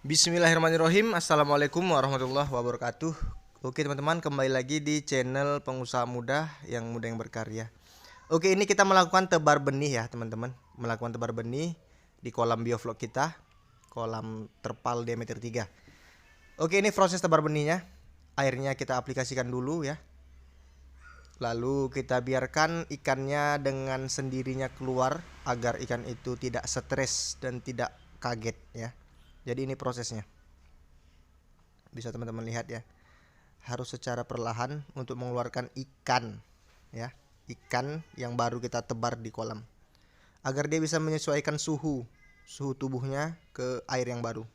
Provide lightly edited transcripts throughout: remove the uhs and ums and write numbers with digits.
Bismillahirrahmanirrahim. Assalamualaikum warahmatullahi wabarakatuh. Oke teman-teman, kembali lagi di channel pengusaha muda yang berkarya. Oke, ini kita melakukan tebar benih ya teman-teman. Melakukan tebar benih di kolam bioflok kita, kolam terpal diameter 3. Oke, ini proses tebar benihnya. Airnya kita aplikasikan dulu ya. Lalu kita biarkan ikannya dengan sendirinya keluar agar ikan itu tidak stres dan tidak kaget ya. Jadi ini prosesnya. Bisa teman-teman lihat ya. Harus secara perlahan untuk mengeluarkan ikan ya. Ikan yang baru kita tebar di kolam. Agar dia bisa menyesuaikan suhu tubuhnya ke air yang baru.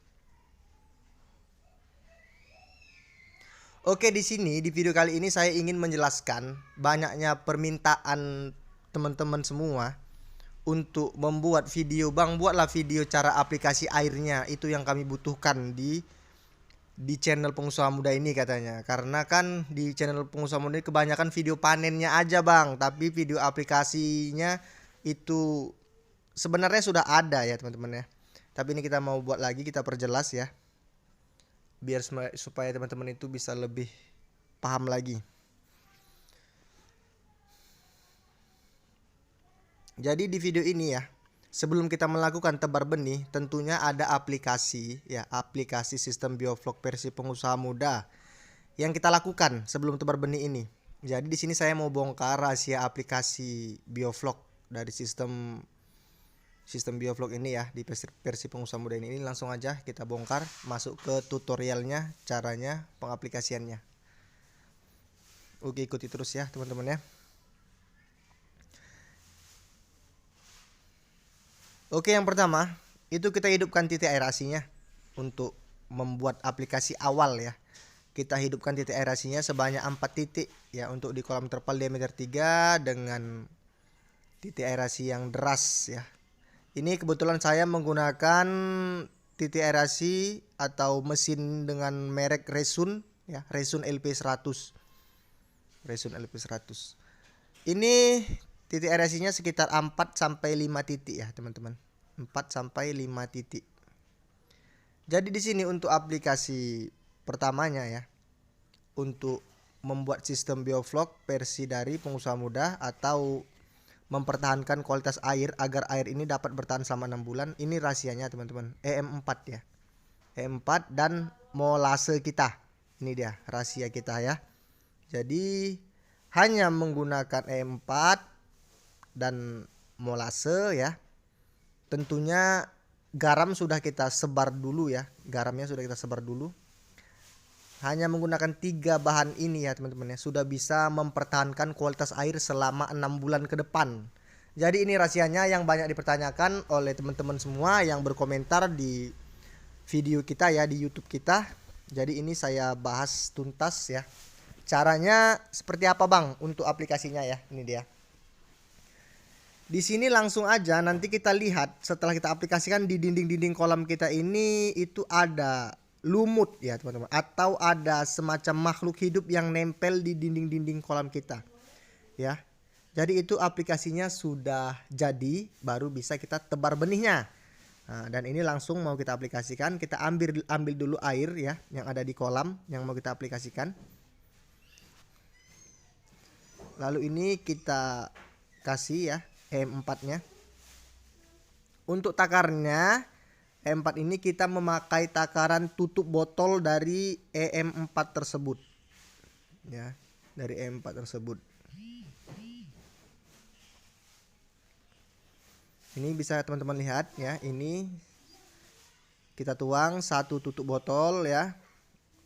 Oke, di sini di video kali ini saya ingin menjelaskan banyaknya permintaan teman-teman semua untuk membuat video. Bang, buatlah video cara aplikasi airnya, itu yang kami butuhkan di channel pengusaha muda ini katanya. Karena kan di channel pengusaha muda ini kebanyakan video panennya aja bang, tapi video aplikasinya itu sebenarnya sudah ada ya teman-teman ya. Tapi ini kita mau buat lagi, kita perjelas ya, biar supaya teman-teman itu bisa lebih paham lagi. Jadi di video ini ya, sebelum kita melakukan tebar benih, tentunya ada aplikasi ya, aplikasi sistem bioflok versi pengusaha muda yang kita lakukan sebelum tebar benih ini. Jadi di sini saya mau bongkar rahasia aplikasi bioflok dari sistem bioflok ini ya, di versi pengusaha muda ini. Langsung aja kita bongkar, masuk ke tutorialnya, caranya pengaplikasiannya. Oke, ikuti terus ya teman-teman ya. Oke, yang pertama itu kita hidupkan titik aerasinya. Untuk membuat aplikasi awal ya, kita hidupkan titik aerasinya sebanyak 4 titik ya, untuk di kolam terpal diameter 3 dengan titik aerasi yang deras ya. Ini kebetulan saya menggunakan titik aerasi atau mesin dengan merek Resun ya, Resun LP100. Resun LP100. Ini titik aerasinya sekitar 4 sampai 5 titik ya, teman-teman. 4 sampai 5 titik. Jadi di sini untuk aplikasi pertamanya ya, untuk membuat sistem bioflok versi dari pengusaha muda atau mempertahankan kualitas air agar air ini dapat bertahan selama 6 bulan, ini rahasianya teman-teman. EM4 ya. EM4 dan molase kita. Ini dia rahasia kita ya. Jadi hanya menggunakan EM4 dan molase ya. Tentunya garam sudah kita sebar dulu ya. Garamnya sudah kita sebar dulu. Hanya menggunakan 3 bahan ini ya teman-teman ya, sudah bisa mempertahankan kualitas air selama 6 bulan ke depan. Jadi ini rahasianya yang banyak dipertanyakan oleh teman-teman semua yang berkomentar di video kita ya, di YouTube kita. Jadi ini saya bahas tuntas ya. Caranya seperti apa bang untuk aplikasinya ya, ini dia. Di sini langsung aja nanti kita lihat setelah kita aplikasikan di dinding-dinding kolam kita ini itu ada lumut ya teman-teman, atau ada semacam makhluk hidup yang nempel di dinding-dinding kolam kita ya. Jadi itu aplikasinya sudah jadi, baru bisa kita tebar benihnya. Nah, dan ini langsung mau kita aplikasikan. Kita ambil dulu air ya yang ada di kolam yang mau kita aplikasikan. Lalu ini kita kasih ya EM4-nya. Untuk takarnya EM4 ini kita memakai takaran tutup botol dari EM4 tersebut. Ya, dari EM4 tersebut. Ini bisa teman-teman lihat ya, ini kita tuang 1 tutup botol ya.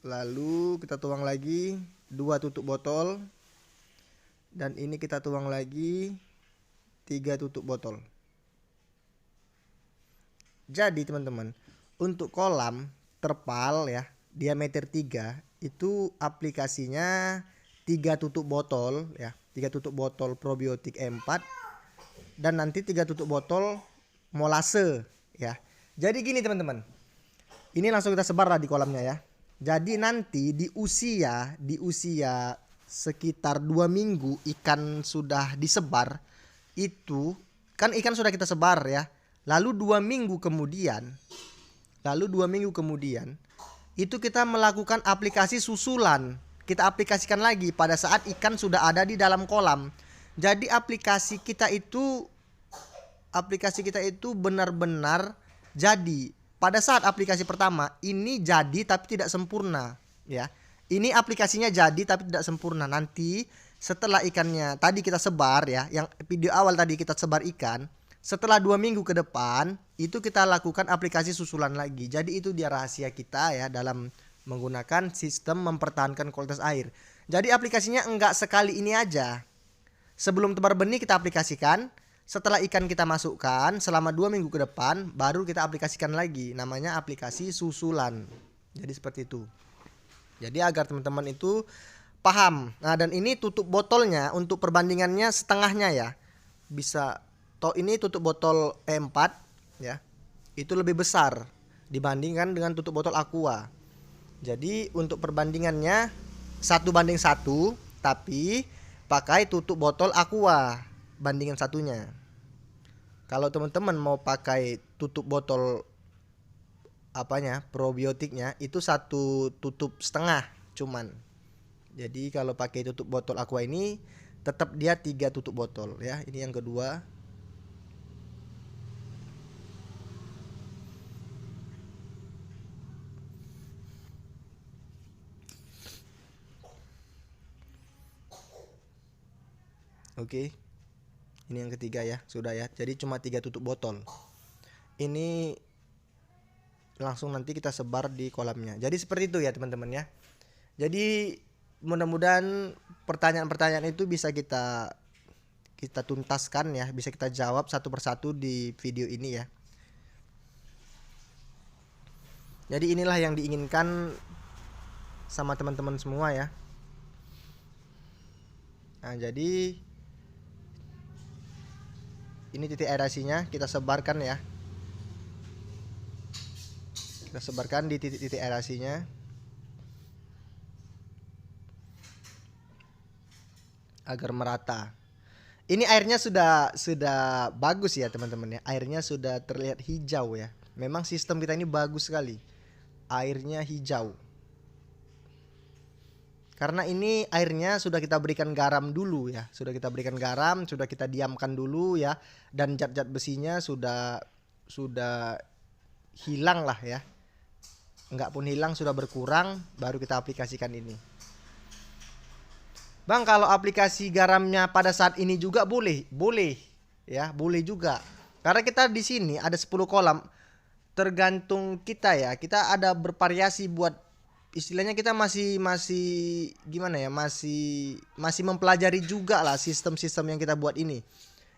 Lalu kita tuang lagi 2 tutup botol. Dan ini kita tuang lagi 3 tutup botol. Jadi teman-teman, untuk kolam terpal ya diameter 3 itu aplikasinya 3 tutup botol ya, 3 tutup botol probiotik E4 dan nanti 3 tutup botol molase ya. Jadi gini teman-teman, ini langsung kita sebar lah di kolamnya ya. Jadi nanti di usia sekitar 2 minggu ikan sudah disebar, itu kan ikan sudah kita sebar ya. Lalu 2 minggu kemudian Lalu 2 minggu kemudian itu kita melakukan aplikasi susulan. Kita aplikasikan lagi pada saat ikan sudah ada di dalam kolam. Jadi aplikasi kita itu benar-benar jadi. Pada saat aplikasi pertama ini jadi tapi tidak sempurna, ya. Ini aplikasinya jadi tapi tidak sempurna. Nanti setelah ikannya tadi kita sebar, ya, yang video awal tadi kita sebar ikan, setelah 2 minggu ke depan itu kita lakukan aplikasi susulan lagi. Jadi itu dia rahasia kita, ya, dalam menggunakan sistem mempertahankan kualitas air. Jadi aplikasinya enggak sekali ini aja. Sebelum tebar benih kita aplikasikan, setelah ikan kita masukkan selama 2 minggu ke depan baru kita aplikasikan lagi. Namanya aplikasi susulan. Jadi seperti itu. Jadi agar teman-teman itu paham. Nah, dan ini tutup botolnya untuk perbandingannya setengahnya, ya. Bisa ini tutup botol E4, ya. Itu lebih besar dibandingkan dengan tutup botol Aqua. Jadi untuk perbandingannya 1:1, tapi pakai tutup botol Aqua bandingan satunya. Kalau teman-teman mau pakai tutup botol probiotiknya itu 1 tutup setengah cuman. Jadi kalau pakai tutup botol Aqua ini tetap dia 3 tutup botol, ya. Ini yang kedua. Oke. Ini yang ketiga, ya. Sudah, ya. Jadi cuma 3 tutup botol. Ini langsung nanti kita sebar di kolamnya. Jadi seperti itu, ya, teman-teman, ya. Jadi mudah-mudahan pertanyaan-pertanyaan itu bisa kita tuntaskan, ya. Bisa kita jawab satu persatu di video ini, ya. Jadi inilah yang diinginkan sama teman-teman semua, ya. Nah, jadi ini titik aerasinya kita sebarkan, ya. Kita sebarkan di titik-titik aerasinya agar merata. Ini airnya sudah bagus, ya, teman-teman, ya. Airnya sudah terlihat hijau, ya. Memang sistem kita ini bagus sekali. Airnya hijau. Karena ini airnya sudah kita berikan garam dulu, ya. Sudah kita berikan garam, sudah kita diamkan dulu, ya. Dan zat-zat besinya sudah hilang lah, ya. Enggak pun hilang, sudah berkurang, baru kita aplikasikan ini. Bang, kalau aplikasi garamnya pada saat ini juga boleh, ya, boleh juga. Karena kita di sini ada 10 kolam, tergantung kita, ya. Kita ada bervariasi buat, istilahnya kita masih gimana, ya, masih mempelajari juga lah sistem-sistem yang kita buat ini.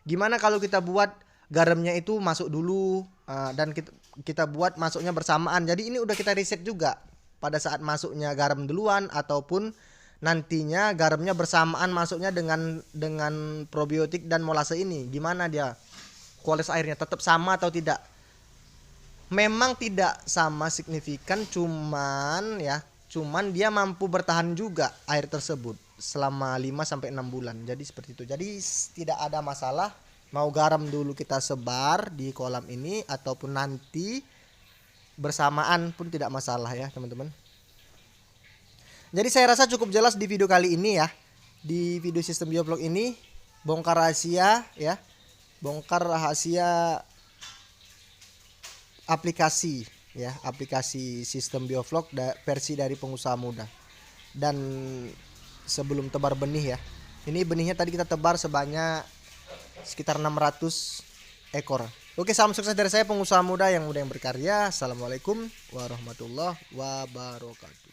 Gimana kalau kita buat garamnya itu masuk dulu, dan kita buat masuknya bersamaan. Jadi ini udah kita riset juga pada saat masuknya garam duluan ataupun nantinya garamnya bersamaan masuknya dengan probiotik dan molase ini. Gimana dia kualitas airnya, tetap sama atau tidak? Memang tidak sama signifikan, cuman dia mampu bertahan juga air tersebut selama 5-6 bulan. Jadi seperti itu. Jadi tidak ada masalah mau garam dulu kita sebar di kolam ini ataupun nanti bersamaan pun tidak masalah, ya, teman-teman. Jadi saya rasa cukup jelas di video kali ini, ya. Di video sistem biovlog ini bongkar rahasia, ya. Bongkar rahasia aplikasi, ya, aplikasi sistem biovlog versi dari pengusaha muda. Dan sebelum tebar benih, ya, ini benihnya tadi kita tebar sebanyak sekitar 600 ekor. Oke, salam sukses dari saya, pengusaha muda yang berkarya. Assalamualaikum warahmatullahi wabarakatuh.